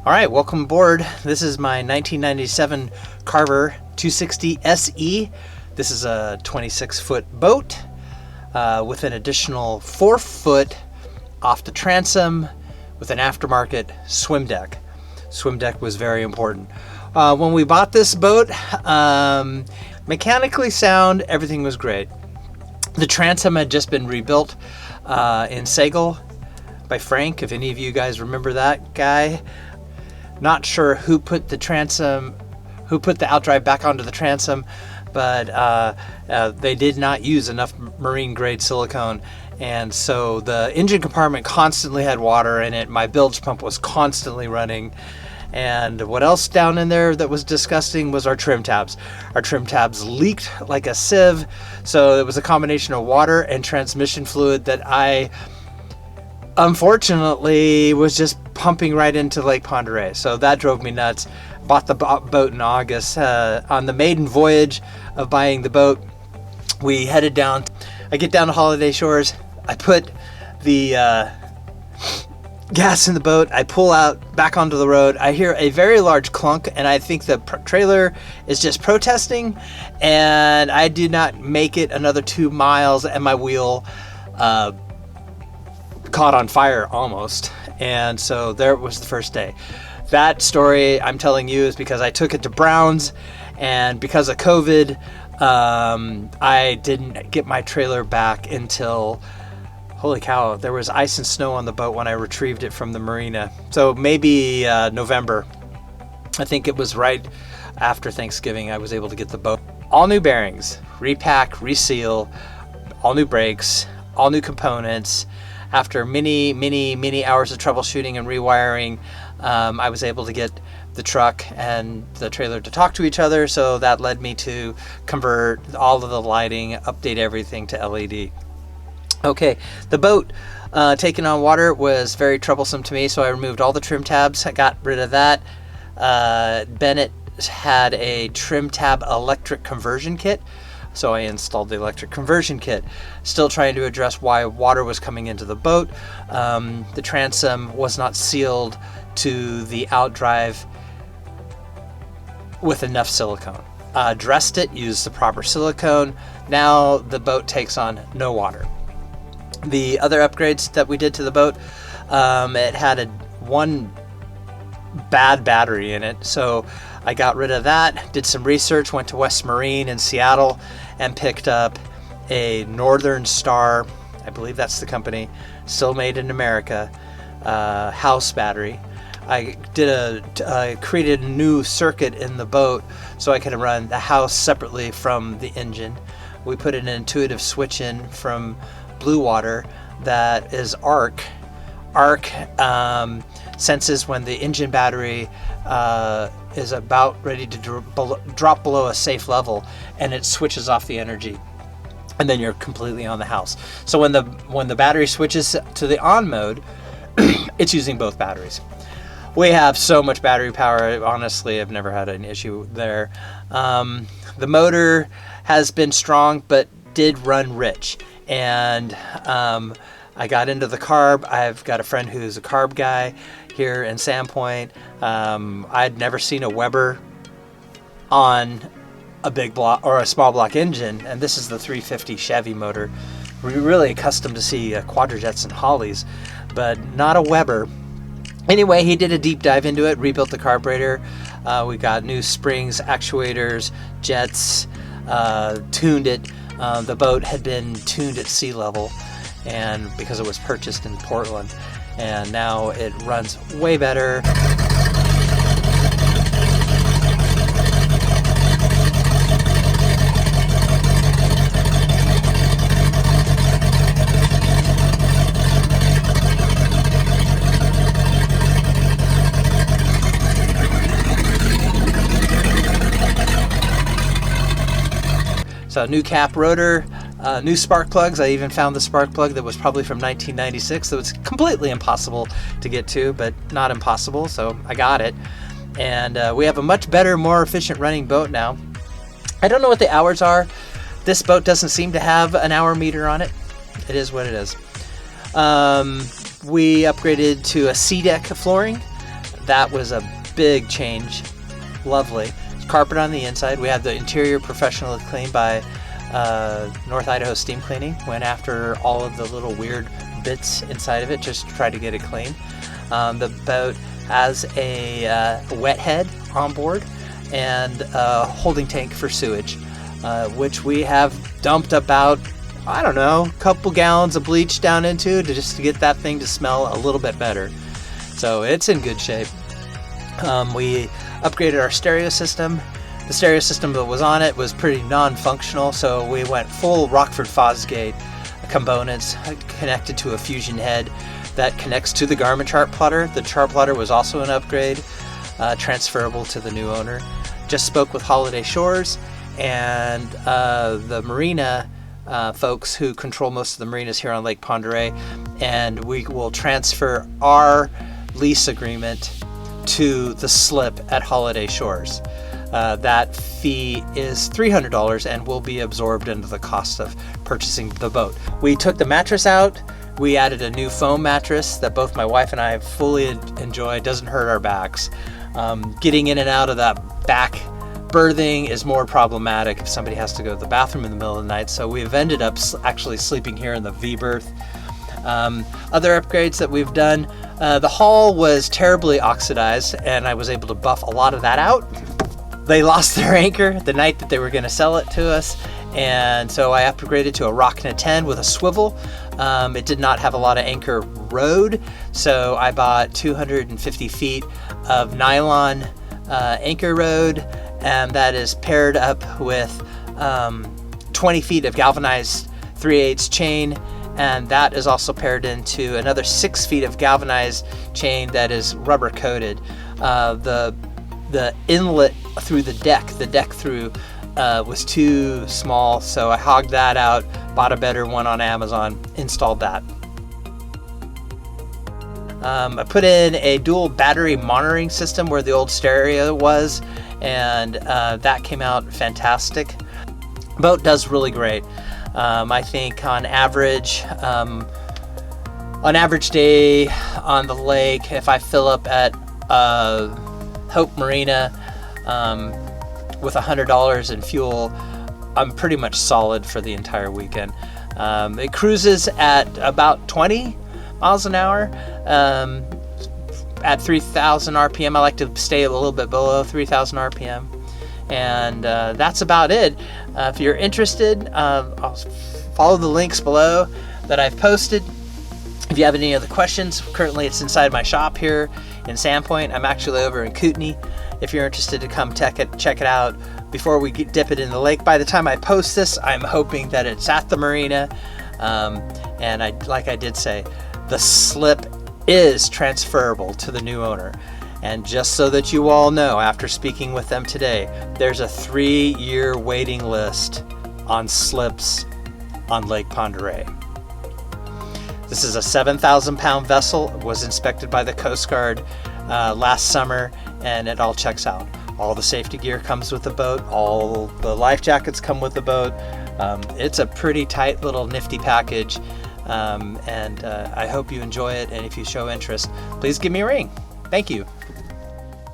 All right, welcome aboard. This is my 1997 Carver 260 SE. This is a 26-foot boat with an additional 4-foot off the transom with an aftermarket swim deck. Swim deck was very important. When we bought this boat, mechanically sound, everything was great. The transom had just been rebuilt in Sagal by Frank, if any of you guys remember that guy. Not sure who put the outdrive back onto the transom, but they did not use enough marine grade silicone, and so the engine compartment constantly had water in it. My bilge pump was constantly running. And what else down in there that was disgusting was our trim tabs. Our trim tabs leaked like a sieve, so it was a combination of water and transmission fluid that I unfortunately was just pumping right into Lake Pend Oreille. So that drove me nuts. Bought the boat in August. On the maiden voyage of buying the boat, we headed down. I get down to Holiday Shores. I put the gas in the boat. I pull out back onto the road. I hear a very large clunk, and I think the trailer is just protesting, and I did not make it another 2 miles, and my wheel caught on fire almost. And so there was the first day. That story I'm telling you is because I took it to Brown's, and because of COVID, I didn't get my trailer back until, holy cow, there was ice and snow on the boat when I retrieved it from the marina. So maybe November. I think it was right after Thanksgiving I was able to get the boat. All new bearings, repack, reseal, all new brakes, all new components. After many hours of troubleshooting and rewiring, I was able to get the truck and the trailer to talk to each other, so that led me to convert all of the lighting, update everything to LED. Okay, the boat taking on water was very troublesome to me, so I removed all the trim tabs. I got rid of that. Bennett had a trim tab electric conversion kit, so I installed the electric conversion kit. Still trying to address why water was coming into the boat. The transom was not sealed to the outdrive with enough silicone. Addressed it, used the proper silicone. Now the boat takes on no water. The other upgrades that we did to the boat, it had one bad battery in it, so I got rid of that, did some research, went to West Marine in Seattle and picked up a Northern Star, I believe that's the company, still made in America, house battery. I created a new circuit in the boat so I could run the house separately from the engine. We put an intuitive switch in from Blue Water that is arc senses when the engine battery is about ready to drop below a safe level, and it switches off the energy, and then you're completely on the house. So when the battery switches to the on mode, it's using both batteries. We have so much battery power, honestly I've never had an issue there. The motor has been strong but did run rich, and I got into the carb. I've got a friend who's a carb guy here in Sandpoint. I'd never seen a Weber on a big block or a small block engine, and this is the 350 Chevy motor. We're really accustomed to see Quadrajets and Holleys, but not a Weber. Anyway, he did a deep dive into it, rebuilt the carburetor. We got new springs, actuators, jets, tuned it. The boat had been tuned at sea level, and because it was purchased in Portland, and now it runs way better. So new cap rotor, new spark plugs. I even found the spark plug that was probably from 1996, so it's completely impossible to get to, but not impossible, so I got it. And we have a much better, more efficient running boat now. I don't know what the hours are. This boat doesn't seem to have an hour meter on it. It is what it is. We upgraded to a C-deck flooring. that was a big change. Lovely. Carpet on the inside. We had the interior professionally cleaned by North Idaho Steam Cleaning. Went after all of the little weird bits inside of it just to try to get it clean. The boat has a wet head on board and a holding tank for sewage, which we have dumped about, I don't know, a couple gallons of bleach down into just to get that thing to smell a little bit better. So it's in good shape. We upgraded our stereo system. The stereo system that was on it was pretty non-functional, so we went full Rockford Fosgate components connected to a fusion head that connects to the Garmin chart plotter. The chart plotter was also an upgrade, transferable to the new owner. Just spoke with Holiday Shores and the marina folks who control most of the marinas here on Lake Pend Oreille, and we will transfer our lease agreement to the slip at Holiday Shores. That fee is $300 and will be absorbed into the cost of purchasing the boat. We took the mattress out. We added a new foam mattress that both my wife and I fully enjoy. Doesn't hurt our backs. Getting in and out of that back berthing is more problematic if somebody has to go to the bathroom in the middle of the night. So we've ended up actually sleeping here in the V berth. Other upgrades that we've done, the hull was terribly oxidized and I was able to buff a lot of that out. They lost their anchor the night that they were going to sell it to us, and so I upgraded to a Rockna 10 with a swivel. It did not have a lot of anchor rode, so I bought 250 feet of nylon anchor rode, and that is paired up with 20 feet of galvanized 3/8 chain, and that is also paired into another 6 feet of galvanized chain that is rubber coated. The inlet through the deck through was too small, so I hogged that out, bought a better one on Amazon, installed that. I put in a dual battery monitoring system where the old stereo was, and that came out fantastic. Boat does really great. I think on average day on the lake, if I fill up at Hope Marina with $100 in fuel, I'm pretty much solid for the entire weekend. It cruises at about 20 miles an hour at 3,000 RPM. I like to stay a little bit below 3,000 RPM. And that's about it. If you're interested, I'll follow the links below that I've posted. If you have any other questions, currently it's inside my shop here in Sandpoint. I'm actually over in Kootenai. If you're interested to come check it out before we dip it in the lake. By the time I post this, I'm hoping that it's at the marina. And like I did say, the slip is transferable to the new owner. And just so that you all know, after speaking with them today, there's a 3-year waiting list on slips on Lake Pend Oreille. This is a 7,000-pound vessel. It was inspected by the Coast Guard last summer, and it all checks out. All the safety gear comes with the boat. All the life jackets come with the boat. It's a pretty tight little nifty package, and I hope you enjoy it. And if you show interest, please give me a ring. Thank you.